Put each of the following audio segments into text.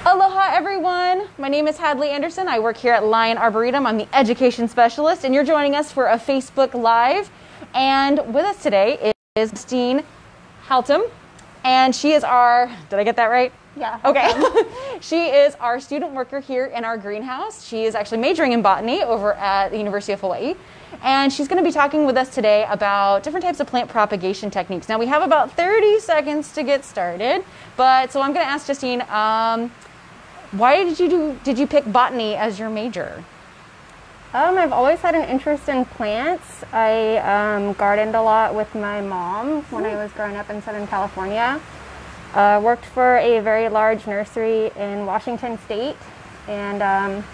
Aloha everyone, my name is Hadley Anderson. I work here at Lion Arboretum. I'm the education specialist and you're joining us for a Facebook Live. And with us today is Justine Haltom, and she is our, did I get that right? Yeah. Okay. She is our student worker here in our greenhouse. She is actually majoring in botany over at the University of Hawaii. And she's going to be talking with us today about different types of plant propagation techniques. Now we have about 30 seconds to get started, but so I'm going to ask Justine, why did you pick botany as your major? I've always had an interest in plants. I gardened a lot with my mom when I was growing up in Southern California. Worked for a very large nursery in Washington State, and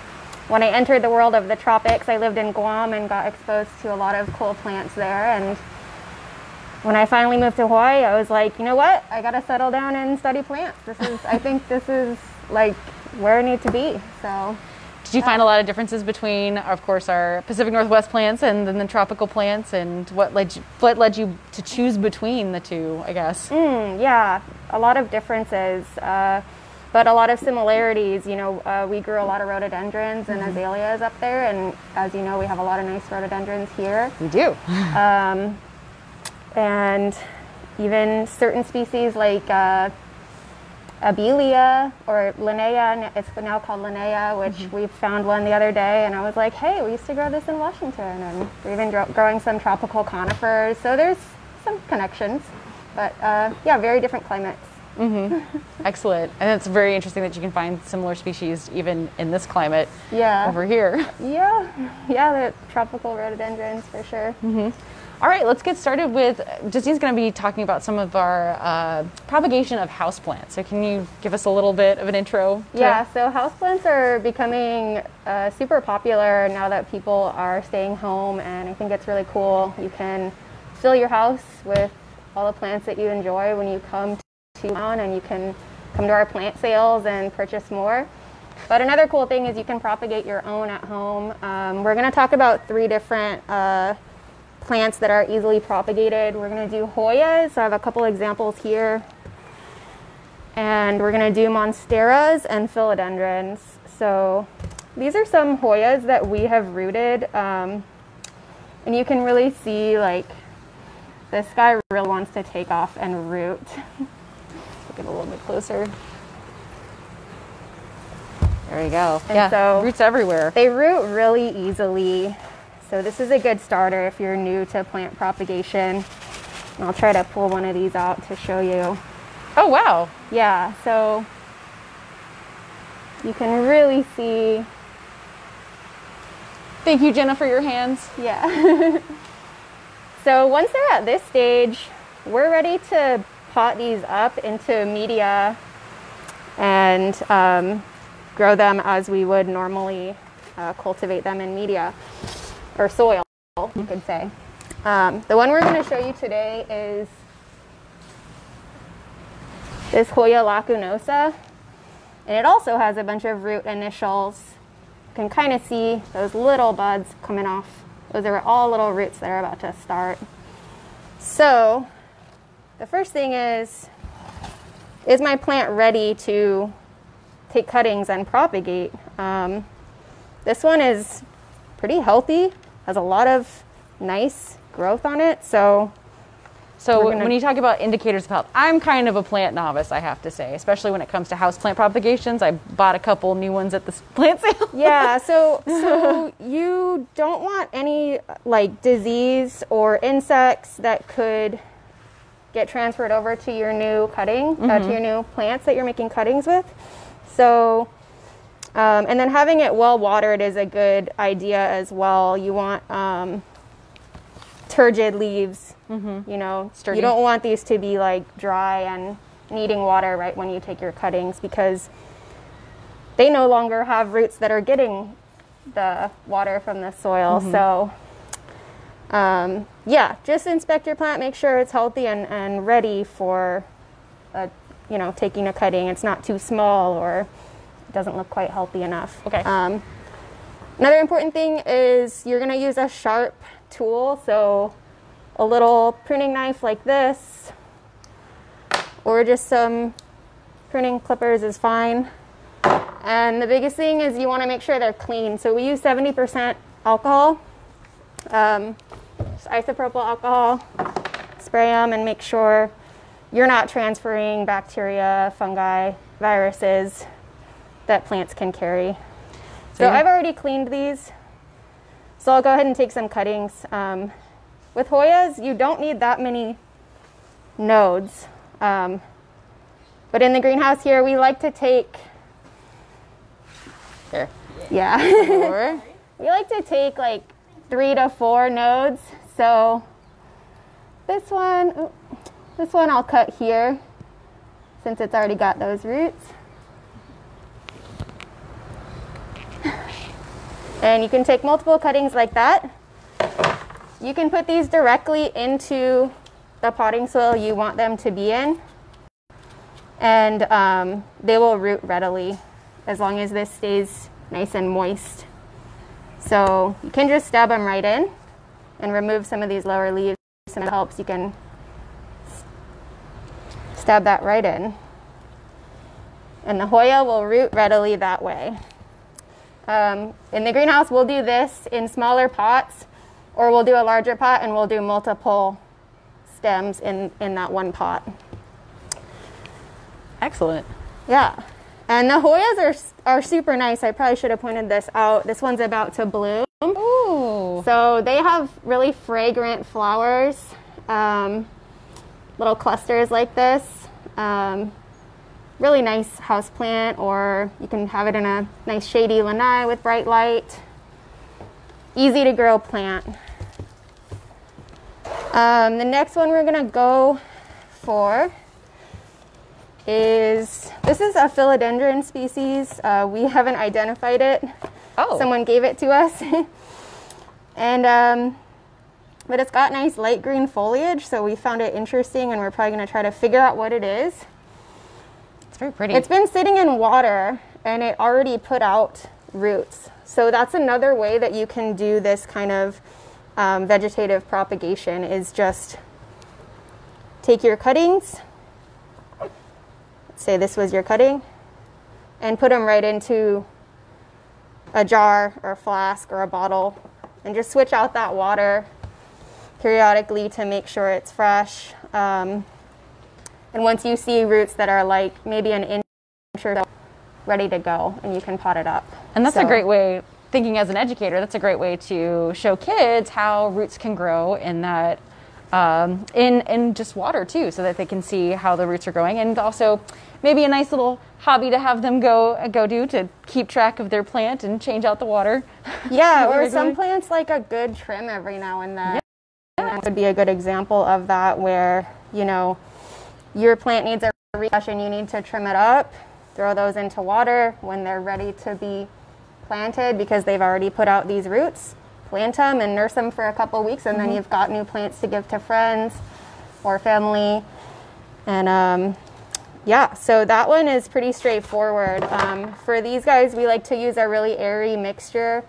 when I entered the world of the tropics, I lived in Guam and got exposed to a lot of cool plants there. And when I finally moved to Hawaii, I was like, you know what? I gotta settle down and study plants. I think this is like where I need to be. So, did you find a lot of differences between, of course, our Pacific Northwest plants and then the tropical plants, and what led you to choose between the two, I guess? Yeah, a lot of differences, but a lot of similarities. You know, we grew a lot of rhododendrons and azaleas up there, and as you know, we have a lot of nice rhododendrons here. We do. And even certain species like Abelia or Linnea, it's now called Linnea, which we found one the other day, and I was like, hey, we used to grow this in Washington, and we're even growing some tropical conifers, so there's some connections, but yeah, very different climates. Excellent. And it's very interesting that you can find similar species even in this climate over here. Yeah, the tropical rhododendrons for sure. All right, let's get started with, Justine's going to be talking about some of our propagation of houseplants. So can you give us a little bit of an intro? Yeah, so houseplants are becoming super popular now that people are staying home, and I think it's really cool. You can fill your house with all the plants that you enjoy when you come to town, and you can come to our plant sales and purchase more. But another cool thing is you can propagate your own at home. We're going to talk about 3 different plants that are easily propagated. We're going to do Hoyas. I have a couple examples here. And we're going to do Monsteras and Philodendrons. So these are some Hoyas that we have rooted. And you can really see, like, this guy really wants to take off and root. Let's get a little bit closer. There we go. And so roots everywhere. They root really easily. So this is a good starter if you're new to plant propagation. And I'll try to pull one of these out to show you. Oh, wow. Yeah, so you can really see. Thank you, Jenna, for your hands. Yeah. So once they're at this stage, we're ready to pot these up into media and grow them as we would normally cultivate them in media. Or soil, you could say. The one we're going to show you today is this Hoya lacunosa, and it also has a bunch of root initials. You can kind of see those little buds coming off. Those are all little roots that are about to start. So the first thing is my plant ready to take cuttings and propagate? This one is pretty healthy, has a lot of nice growth on it. So when you talk about indicators of health, I'm kind of a plant novice, I have to say, especially when it comes to houseplant propagations. I bought a couple new ones at the plant sale. Yeah, so you don't want any like disease or insects that could get transferred over to your new cutting, to your new plants that you're making cuttings with. So and then having it well watered is a good idea as well. You want turgid leaves, you know, sturdy. You don't want these to be like dry and needing water right when you take your cuttings, because they no longer have roots that are getting the water from the soil. So yeah, just inspect your plant, make sure it's healthy and ready for you know, taking a cutting. It's not too small or doesn't look quite healthy enough. Okay. Another important thing is you're going to use a sharp tool, so a little pruning knife like this, or just some pruning clippers is fine. And the biggest thing is you want to make sure they're clean. So we use 70% alcohol, isopropyl alcohol. Spray them and make sure you're not transferring bacteria, fungi, viruses that plants can carry. So I've already cleaned these. So I'll go ahead and take some cuttings. With Hoyas, you don't need that many nodes. But in the greenhouse here, we like to take... Here. Yeah. We like to take like 3 to 4 nodes. So this one I'll cut here since it's already got those roots. And you can take multiple cuttings like that. You can put these directly into the potting soil you want them to be in. And they will root readily as long as this stays nice and moist. So you can just stab them right in and remove some of these lower leaves. And it helps, you can stab that right in. And the Hoya will root readily that way. In the greenhouse, we'll do this in smaller pots, or we'll do a larger pot and we'll do multiple stems in that one pot. Excellent. Yeah. And the Hoyas are super nice. I probably should have pointed this out. This one's about to bloom. Ooh. So they have really fragrant flowers, little clusters like this. Really nice houseplant, or you can have it in a nice shady lanai with bright light. Easy to grow plant. The next one we're gonna go for is, this is a philodendron species. We haven't identified it. Oh. Someone gave it to us. And but it's got nice light green foliage, so we found it interesting, and we're probably going to try to figure out what it is. It's very pretty. It's been sitting in water, and it already put out roots. So that's another way that you can do this kind of vegetative propagation, is just take your cuttings, say this was your cutting, and put them right into a jar or a flask or a bottle, and just switch out that water periodically to make sure it's fresh. And once you see roots that are like maybe an inch or so, ready to go, and you can pot it up. And that's a great way, thinking as an educator, that's a great way to show kids how roots can grow in that, in just water too, so that they can see how the roots are growing, and also maybe a nice little hobby to have them go do to keep track of their plant and change out the water. Yeah, or some plants like a good trim every now and then. Yeah. And that would be a good example of that, where, you know, your plant needs a refresh and you need to trim it up. Throw those into water when they're ready to be planted, because they've already put out these roots. Plant them and nurse them for a couple weeks, and then you've got new plants to give to friends or family. And yeah, so that one is pretty straightforward. For these guys, we like to use a really airy mixture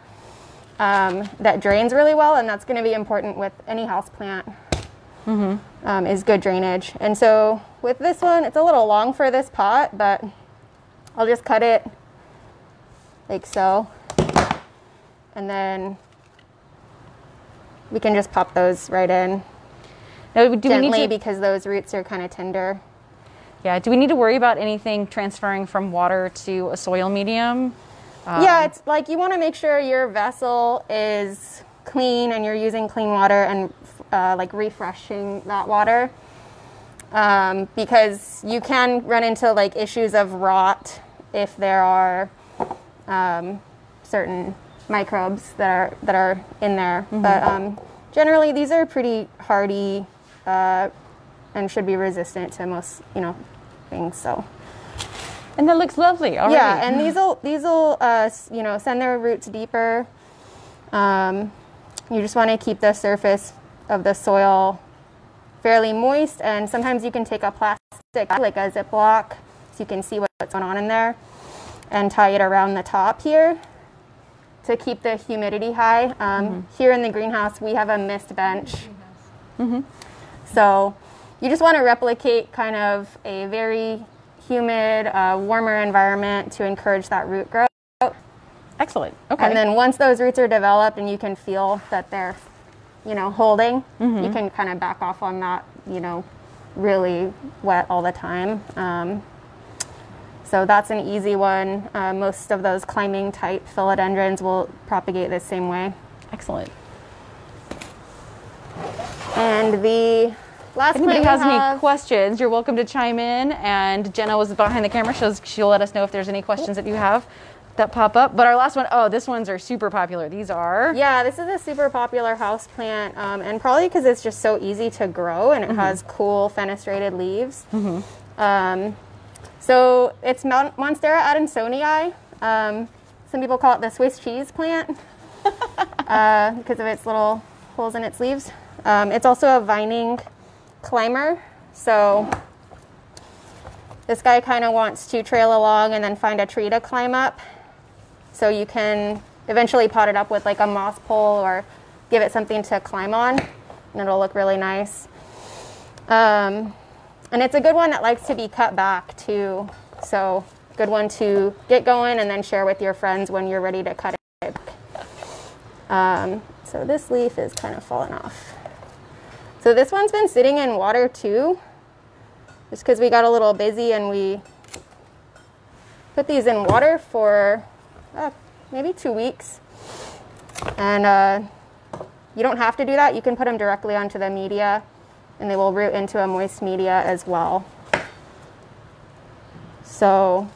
that drains really well, and that's going to be important with any house plant. Is good drainage. And so with this one, it's a little long for this pot, but I'll just cut it like so, and then we can just pop those right in. Now, do gently, we need to, because those roots are kind of tender. Yeah, do we need to worry about anything transferring from water to a soil medium? Yeah, it's like you want to make sure your vessel is clean and you're using clean water, and like refreshing that water, because you can run into like issues of rot if there are certain microbes that are in there. But generally, these are pretty hardy and should be resistant to most things. So. And that looks lovely already. Yeah, and these will send their roots deeper. You just want to keep the surface of the soil fairly moist, and sometimes you can take a plastic, like a Ziploc, so you can see what's going on in there, and tie it around the top here to keep the humidity high. Here in the greenhouse, we have a mist bench. So you just want to replicate kind of a very humid, warmer environment to encourage that root growth. Excellent. Okay. And then once those roots are developed and you can feel that they're, holding, you can kind of back off on that, really wet all the time. So that's an easy one. Most of those climbing type philodendrons will propagate the same way. Excellent. And the last If anybody plant has we have, any questions, you're welcome to chime in. And Jenna was behind the camera. She'll let us know if there's any questions that you have that pop up. But our last one, these ones are super popular. These are... Yeah, this is a super popular house plant, and probably because it's just so easy to grow and it has cool fenestrated leaves. So it's Monstera adansonii. Some people call it the Swiss cheese plant because of its little holes in its leaves. It's also a vining climber. So this guy kind of wants to trail along and then find a tree to climb up. So you can eventually pot it up with like a moss pole or give it something to climb on, and it'll look really nice. And it's a good one that likes to be cut back too. So good one to get going and then share with your friends when you're ready to cut it. So this leaf is kind of falling off. So this one's been sitting in water too, just because we got a little busy and we put these in water for maybe 2 weeks. And you don't have to do that. You can put them directly onto the media and they will root into a moist media as well. So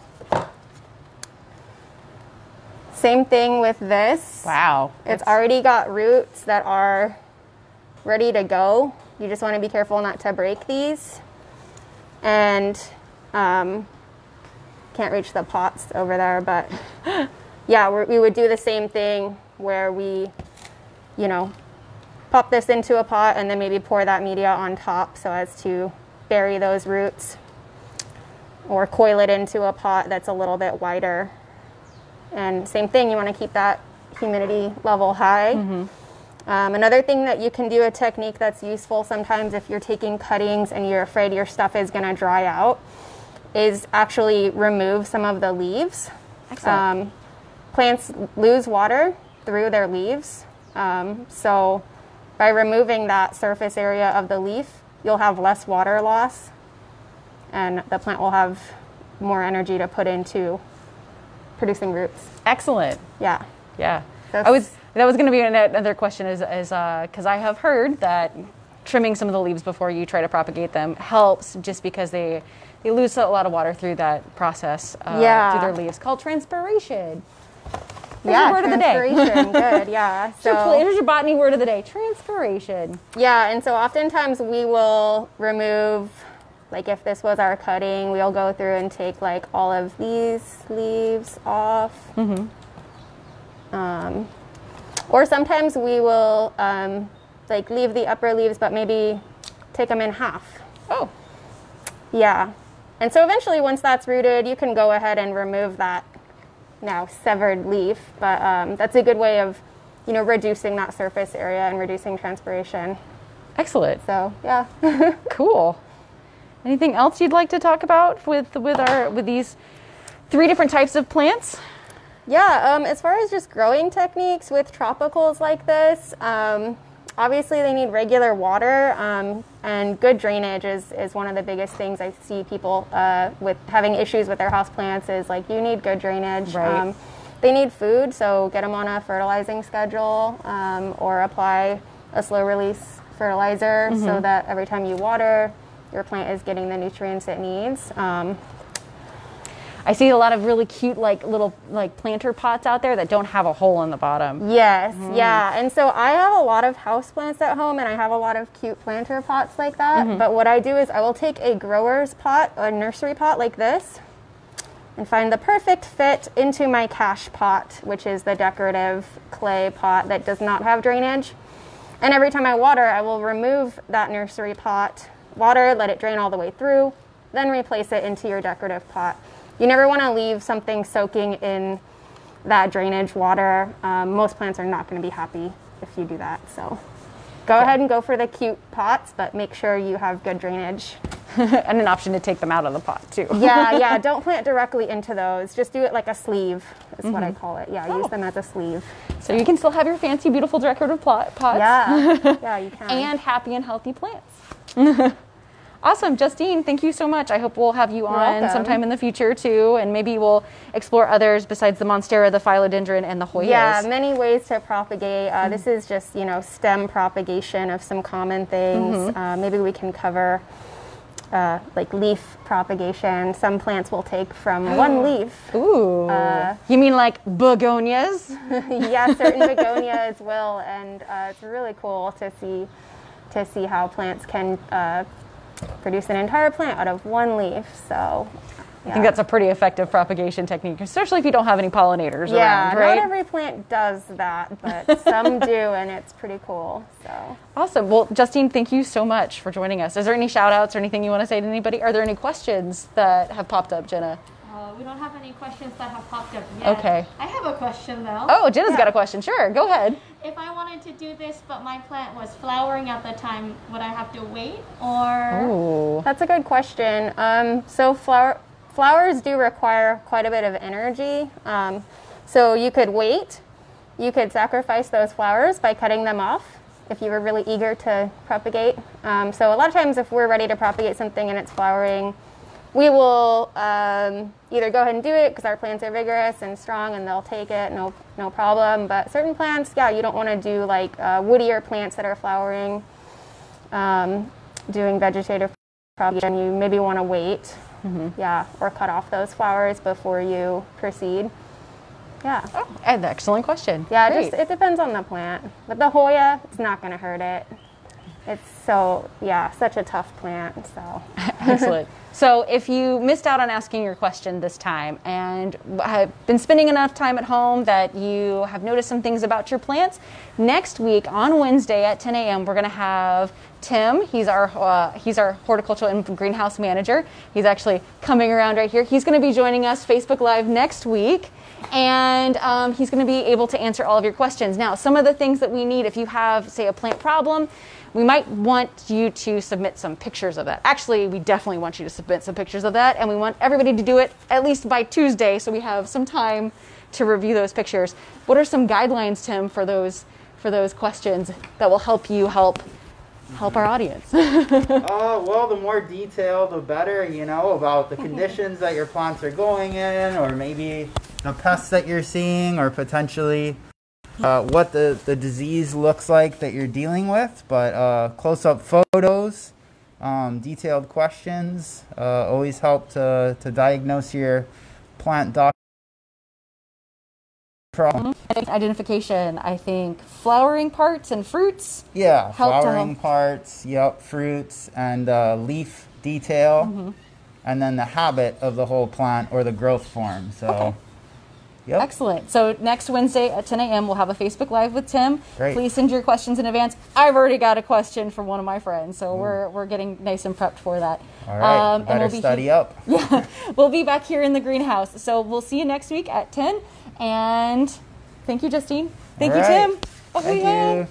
same thing with this. Wow. It's already got roots that are ready to go. You just want to be careful not to break these. And can't reach the pots over there, but yeah, we would do the same thing where we, pop this into a pot and then maybe pour that media on top so as to bury those roots, or coil it into a pot that's a little bit wider. And same thing, you want to keep that humidity level high. Another thing that you can do, a technique that's useful sometimes if you're taking cuttings and you're afraid your stuff is going to dry out, is actually remove some of the leaves. Plants lose water through their leaves. So by removing that surface area of the leaf, you'll have less water loss and the plant will have more energy to put into producing roots. Excellent. Yeah. Yeah. That was going to be another question is because I have heard that trimming some of the leaves before you try to propagate them helps, just because they lose a lot of water through that process through their leaves, called transpiration. There's your word of the day. Transpiration. Good, yeah. So here's your botany word of the day, transpiration. Yeah, and so oftentimes we will remove, like if this was our cutting, we'll go through and take like all of these leaves off. Or sometimes we will like leave the upper leaves, but maybe take them in half. Oh. Yeah. And so eventually once that's rooted, you can go ahead and remove that now severed leaf, but that's a good way of, reducing that surface area and reducing transpiration. Excellent. So, yeah. Cool. Anything else you'd like to talk about with these 3 different types of plants? Yeah, as far as just growing techniques with tropicals like this, obviously they need regular water, and good drainage is one of the biggest things I see people with having issues with their houseplants is like, you need good drainage. Right. They need food, so get them on a fertilizing schedule, or apply a slow release fertilizer so that every time you water, your plant is getting the nutrients it needs. I see a lot of really cute little planter pots out there that don't have a hole in the bottom. Yes, yeah. And so I have a lot of houseplants at home and I have a lot of cute planter pots like that. But what I do is I will take a grower's pot, a nursery pot like this, and find the perfect fit into my cache pot, which is the decorative clay pot that does not have drainage. And every time I water, I will remove that nursery pot, water, let it drain all the way through, then replace it into your decorative pot. You never want to leave something soaking in that drainage water. Most plants are not going to be happy if you do that. So go ahead and go for the cute pots, but make sure you have good drainage. And an option to take them out of the pot too. Yeah, don't plant directly into those. Just do it like a sleeve is what I call it. Yeah, use them as a sleeve. So you can still have your fancy, beautiful decorative pots. Yeah, you can. And happy and healthy plants. Awesome. Justine, thank you so much. I hope we'll have you on sometime in the future too, and maybe we'll explore others besides the monstera, the philodendron, and the Hoyas. Yeah, many ways to propagate. This is just, stem propagation of some common things. Maybe we can cover like leaf propagation. Some plants will take from one leaf. Ooh. You mean like begonias? Yeah, certain begonias will, and it's really cool to see how plants can produce an entire plant out of one leaf. So I think that's a pretty effective propagation technique, especially if you don't have any pollinators around, right? Not every plant does that, but some do, and it's pretty cool. So awesome. Well, Justine, thank you so much for joining us. Is there any shout outs or anything you want to say to anybody? Are there any questions that have popped up, Jenna? We don't have any questions that have popped up yet. Okay. I have a question though. Oh, Jenna's got a question. Sure, go ahead. If I wanted to do this, but my plant was flowering at the time, would I have to wait or? Ooh. That's a good question. So flowers do require quite a bit of energy. So you could wait. You could sacrifice those flowers by cutting them off if you were really eager to propagate. So a lot of times if we're ready to propagate something and it's flowering, we will either go ahead and do it because our plants are vigorous and strong and they'll take it, no problem. But certain plants, you don't want to do like woodier plants that are flowering, doing vegetative propagation. You maybe want to wait, or cut off those flowers before you proceed. Yeah. Oh, an excellent question. Yeah, it depends on the plant. But the Hoya, it's not going to hurt it. It's such a tough plant. So excellent. So if you missed out on asking your question this time and have been spending enough time at home that you have noticed some things about your plants, next week on Wednesday at 10 a.m. we're going to have Tim. He's our horticultural and greenhouse manager. He's actually coming around right here. He's going to be joining us Facebook Live next week. And he's going to be able to answer all of your questions. Now, some of the things that we need, if you have, say, a plant problem, we might want you to submit some pictures of that. Actually, we definitely want you to submit some pictures of that, and we want everybody to do it at least by Tuesday so we have some time to review those pictures. What are some guidelines, Tim, for those questions that will help you help our audience? Well, the more detail, the better, about the conditions that your plants are going in, or maybe the pests that you're seeing, or potentially what the disease looks like that you're dealing with. But close-up photos, detailed questions always help to diagnose your plant problem. Identification, I think flowering parts and fruits. Yeah, flowering parts, fruits, and leaf detail, and then the habit of the whole plant or the growth form. So. Okay. Yep. Excellent. So next Wednesday at 10 a.m. we'll have a Facebook Live with Tim. Great. Please send your questions in advance. I've already got a question from one of my friends, so we're getting nice and prepped for that. All right. Better study up. Yeah, we'll be back here in the greenhouse. So we'll see you next week at 10. And thank you, Justine. Thank you, Tim. Thank you.